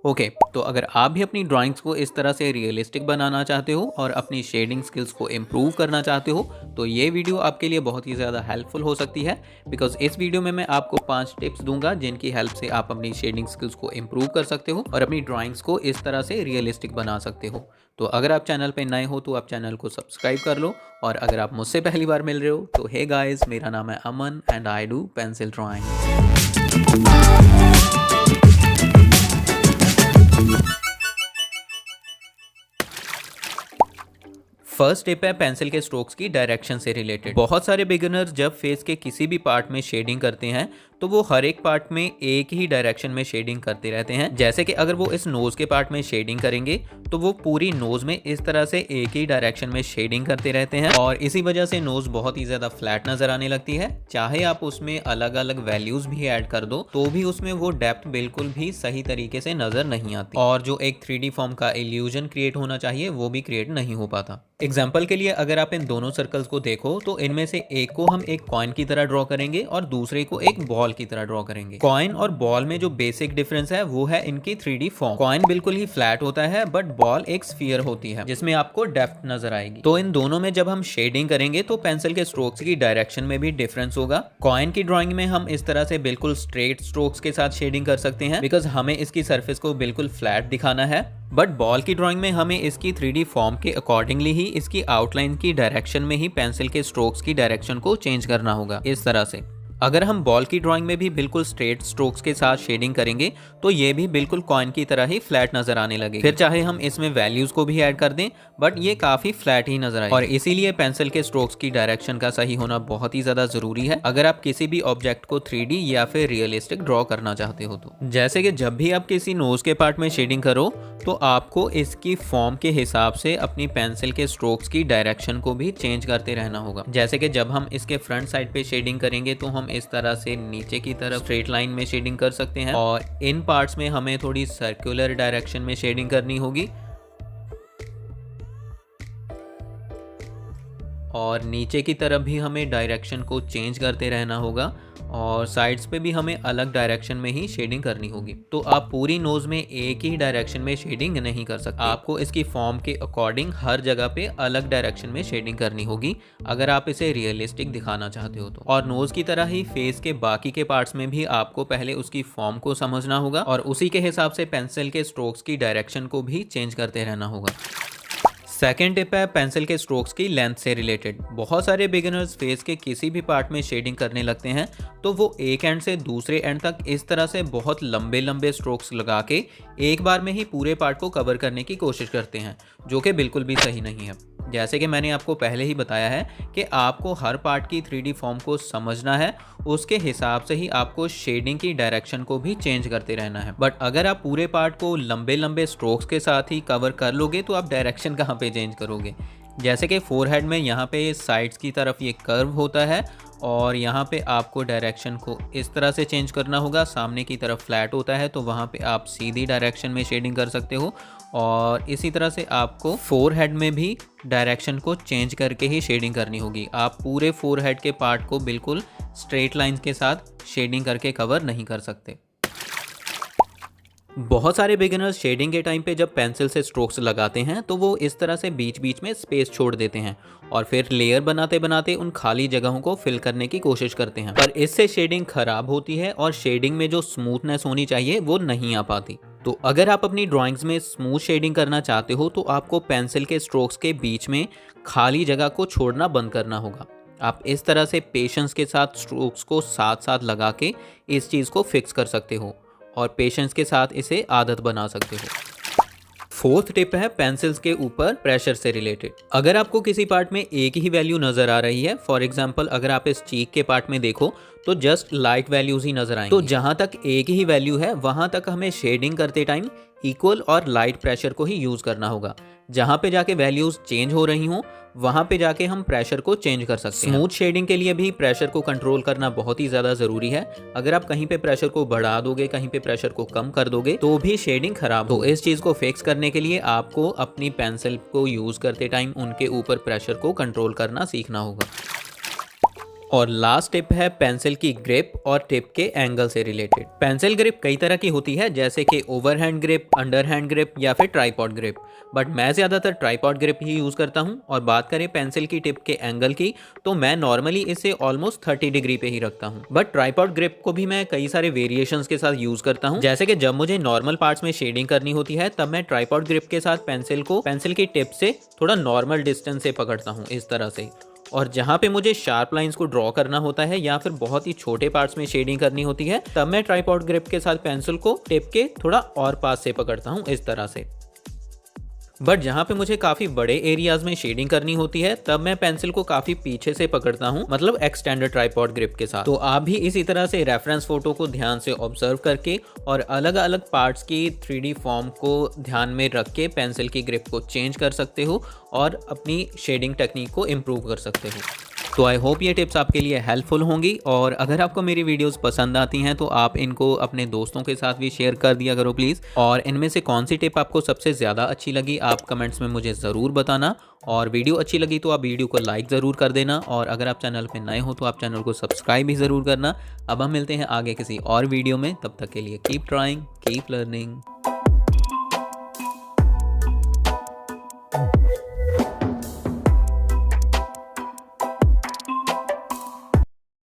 Okay, तो अगर आप भी अपनी ड्राइंग्स को इस तरह से रियलिस्टिक बनाना चाहते हो और अपनी शेडिंग स्किल्स को इम्प्रूव करना चाहते हो तो ये वीडियो आपके लिए बहुत ही ज़्यादा हेल्पफुल हो सकती है। बिकॉज इस वीडियो में मैं आपको 5 टिप्स दूंगा जिनकी हेल्प से आप अपनी शेडिंग स्किल्स को इम्प्रूव कर सकते हो और अपनी ड्राइंग्स को इस तरह से रियलिस्टिक बना सकते हो। तो अगर आप चैनल पर नए हो तो आप चैनल को सब्सक्राइब कर लो, और अगर आप मुझसे पहली बार मिल रहे हो तो हे गाइस, मेरा नाम है Aman and I do pencil drawing. First tip है पेंसिल के स्ट्रोक्स की डायरेक्शन से रिलेटेड। बहुत सारे बिगिनर्स जब फेस के किसी भी पार्ट में शेडिंग करते हैं तो वो हर एक पार्ट में एक ही डायरेक्शन में शेडिंग करते रहते हैं। जैसे कि अगर वो इस नोज के पार्ट में शेडिंग करेंगे तो वो पूरी नोज में इस तरह से एक ही डायरेक्शन में शेडिंग करते रहते हैं, और इसी वजह से नोज बहुत ही ज्यादा फ्लैट नजर आने लगती है। चाहे आप उसमें अलग अलग वैल्यूज भी ऐड कर दो तो भी उसमें वो डेप्थ बिल्कुल भी सही तरीके से नजर नहीं आती, और जो एक 3D फॉर्म का इल्यूजन क्रिएट होना चाहिए वो भी क्रिएट नहीं हो पाता। एग्जाम्पल के लिए अगर आप इन दोनों सर्कल्स को देखो तो इनमें से एक को हम एक कॉइन की तरह ड्रॉ करेंगे और दूसरे को एक बॉल की तरह ड्रॉ करेंगे। कॉइन और बॉल में जो बेसिक डिफरेंस है वो है इनकी 3D फॉर्म। कॉइन बिल्कुल ही फ्लैट होता है बट बॉल एक स्फीयर होती है जिसमें आपको डेप्थ नजर आएगी। तो इन दोनों में जब हम शेडिंग करेंगे तो पेंसिल के स्ट्रोक्स की डायरेक्शन में भी डिफरेंस होगा। कॉइन की ड्राइंग में हम इस तरह से बिल्कुल स्ट्रेट स्ट्रोक्स के साथ शेडिंग कर सकते हैं बिकॉज हमें इसकी सरफेस को बिल्कुल फ्लैट दिखाना है, बट बॉल की ड्राइंग में हमें इसकी 3D फॉर्म के अकॉर्डिंगली ही इसकी आउटलाइन की डायरेक्शन में ही पेंसिल के स्ट्रोक्स की डायरेक्शन को चेंज करना होगा। इस तरह से अगर हम बॉल की ड्राइंग में भी बिल्कुल स्ट्रेट स्ट्रोक्स के साथ शेडिंग करेंगे तो ये भी बिल्कुल कॉइन की तरह ही फ्लैट नजर आने लगेगी। फिर चाहे हम इसमें वैल्यूज को भी ऐड कर दें बट ये काफी फ्लैट ही नजर आएगी, और इसीलिए पेंसिल के स्ट्रोक्स की डायरेक्शन का सही होना बहुत ही ज्यादा जरूरी है अगर आप किसी भी ऑब्जेक्ट को 3D या फिर रियलिस्टिक ड्रॉ करना चाहते हो तो। जैसे कि जब भी आप किसी नोज के पार्ट में शेडिंग करो तो आपको इसकी फॉर्म के हिसाब से अपनी पेंसिल के स्ट्रोक्स की डायरेक्शन को भी चेंज करते रहना होगा। जैसे कि जब हम इसके फ्रंट साइड पे शेडिंग करेंगे तो हम इस तरह से नीचे की तरफ स्ट्रेट लाइन में शेडिंग कर सकते हैं, और इन पार्ट्स में हमें थोड़ी सर्कुलर डायरेक्शन में शेडिंग करनी होगी, और नीचे की तरफ भी हमें डायरेक्शन को चेंज करते रहना होगा, और साइड्स पे भी हमें अलग डायरेक्शन में ही शेडिंग करनी होगी। तो आप पूरी नोज में एक ही डायरेक्शन में शेडिंग नहीं कर सकते, आपको इसकी फॉर्म के अकॉर्डिंग हर जगह पे अलग डायरेक्शन में शेडिंग करनी होगी अगर आप इसे रियलिस्टिक दिखाना चाहते हो तो। और नोज की तरह ही फेस के बाकी के पार्ट्स में भी आपको पहले उसकी फॉर्म को समझना होगा और उसी के हिसाब से पेंसिल के स्ट्रोक्स की डायरेक्शन को भी चेंज करते रहना होगा। सेकेंड टिप है पेंसिल के स्ट्रोक्स की लेंथ से रिलेटेड। बहुत सारे बिगिनर्स फेस के किसी भी पार्ट में शेडिंग करने लगते हैं तो वो एक एंड से दूसरे एंड तक इस तरह से बहुत लंबे लंबे स्ट्रोक्स लगा के एक बार में ही पूरे पार्ट को कवर करने की कोशिश करते हैं, जो कि बिल्कुल भी सही नहीं है। जैसे कि मैंने आपको पहले ही बताया है कि आपको हर पार्ट की 3D फॉर्म को समझना है, उसके हिसाब से ही आपको शेडिंग की डायरेक्शन को भी चेंज करते रहना है। बट अगर आप पूरे पार्ट को लंबे लंबे स्ट्रोक्स के साथ ही कवर कर लोगे तो आप डायरेक्शन कहाँ पे चेंज करोगे। जैसे कि फोरहेड में यहाँ पे साइड्स की तरफ ये कर्व होता है और यहाँ पे आपको डायरेक्शन को इस तरह से चेंज करना होगा। सामने की तरफ फ्लैट होता है तो वहाँ पे आप सीधी डायरेक्शन में शेडिंग कर सकते हो, और इसी तरह से आपको फोरहेड में भी डायरेक्शन को चेंज करके ही शेडिंग करनी होगी। आप पूरे फोरहेड के पार्ट को बिल्कुल स्ट्रेट लाइंस के साथ शेडिंग करके कवर नहीं कर सकते। बहुत सारे बिगिनर्स शेडिंग के टाइम पे जब पेंसिल से स्ट्रोक्स लगाते हैं तो वो इस तरह से बीच बीच में स्पेस छोड़ देते हैं और फिर लेयर बनाते बनाते उन खाली जगहों को फिल करने की कोशिश करते हैं, पर इससे शेडिंग खराब होती है और शेडिंग में जो स्मूथनेस होनी चाहिए वो नहीं आ पाती। तो अगर आप अपनी ड्राइंग्स में स्मूथ शेडिंग करना चाहते हो तो आपको पेंसिल के स्ट्रोक्स के बीच में खाली जगह को छोड़ना बंद करना होगा। आप इस तरह से पेशेंस के साथ स्ट्रोक्स को साथ साथ लगा के इस चीज़ को फिक्स कर सकते हो और पेशेंस के साथ इसे आदत बना सकते हो। फोर्थ टिप है पेंसिल्स के ऊपर प्रेशर से रिलेटेड। अगर आपको किसी पार्ट में एक ही वैल्यू नजर आ रही है, फॉर एग्जांपल अगर आप इस चीक के पार्ट में देखो तो जस्ट लाइट वैल्यूज ही नजर आएंगी, तो जहां तक एक ही वैल्यू है वहां तक हमें शेडिंग करते टाइम इक्वल और लाइट प्रेशर को ही यूज करना होगा। जहां पे जाके वैल्यूज चेंज हो रही हों वहां पे जाके हम प्रेशर को चेंज कर सकते हैं। स्मूथ शेडिंग के लिए भी प्रेशर को कंट्रोल करना बहुत ही ज्यादा जरूरी है। अगर आप कहीं पे प्रेशर को बढ़ा दोगे, कहीं पे प्रेशर को कम कर दोगे तो भी शेडिंग खराब हो। इस चीज को फिक्स करने के लिए आपको अपनी पेंसिल को यूज करते टाइम उनके ऊपर प्रेशर को कंट्रोल करना सीखना होगा। और लास्ट टिप है पेंसिल की ग्रिप और टिप के एंगल से रिलेटेड। पेंसिल ग्रिप कई तरह की होती है, जैसे कि ओवरहैंड ग्रिप, अंडरहैंड ग्रिप या फिर ट्राइपॉड ग्रिप, बट मैं ज़्यादातर ट्राइपॉड ग्रिप ही यूज़ करता हूँ। और बात करें पेंसिल की टिप के एंगल की, तो मैं नॉर्मली इसे ऑलमोस्ट 30 डिग्री पे ही रखता हूँ, बट ट्राइपॉड ग्रिप को भी मैं कई सारे वेरिएशंस के साथ यूज़ करता हूँ। जैसे कि जब मुझे नॉर्मल पार्ट्स में शेडिंग करनी होती है, तब मैं ट्राइपॉड ग्रिप के साथ पेंसिल को पेंसिल की टिप से थोड़ा नॉर्मल डिस्टेंस से पकड़ता हूँ, इस तरह से। और जहाँ पे मुझे शार्प लाइंस को ड्रॉ करना होता है या फिर बहुत ही छोटे पार्ट्स में शेडिंग करनी होती है, तब मैं ट्राइपॉड ग्रिप के साथ पेंसिल को टिप के थोड़ा और पास से पकड़ता हूँ, इस तरह से। बट जहाँ पे मुझे काफ़ी बड़े एरियाज में शेडिंग करनी होती है, तब मैं पेंसिल को काफ़ी पीछे से पकड़ता हूँ, मतलब एक्सटेंडेड ट्राइपॉड ग्रिप के साथ। तो आप भी इसी तरह से रेफरेंस फोटो को ध्यान से ऑब्जर्व करके और अलग अलग पार्ट्स की 3D फॉर्म को ध्यान में रख के पेंसिल की ग्रिप को चेंज कर सकते हो और अपनी शेडिंग टेक्निक को इम्प्रूव कर सकते हो। तो आई होप ये टिप्स आपके लिए हेल्पफुल होंगी, और अगर आपको मेरी वीडियोस पसंद आती हैं तो आप इनको अपने दोस्तों के साथ भी शेयर कर दिया करो प्लीज़। और इनमें से कौन सी टिप आपको सबसे ज़्यादा अच्छी लगी, आप कमेंट्स में मुझे ज़रूर बताना। और वीडियो अच्छी लगी तो आप वीडियो को लाइक ज़रूर कर देना, और अगर आप चैनल पर नए हो तो आप चैनल को सब्सक्राइब भी ज़रूर करना। अब हम मिलते हैं आगे किसी और वीडियो में, तब तक के लिए कीप ट्राइंग, कीप लर्निंग।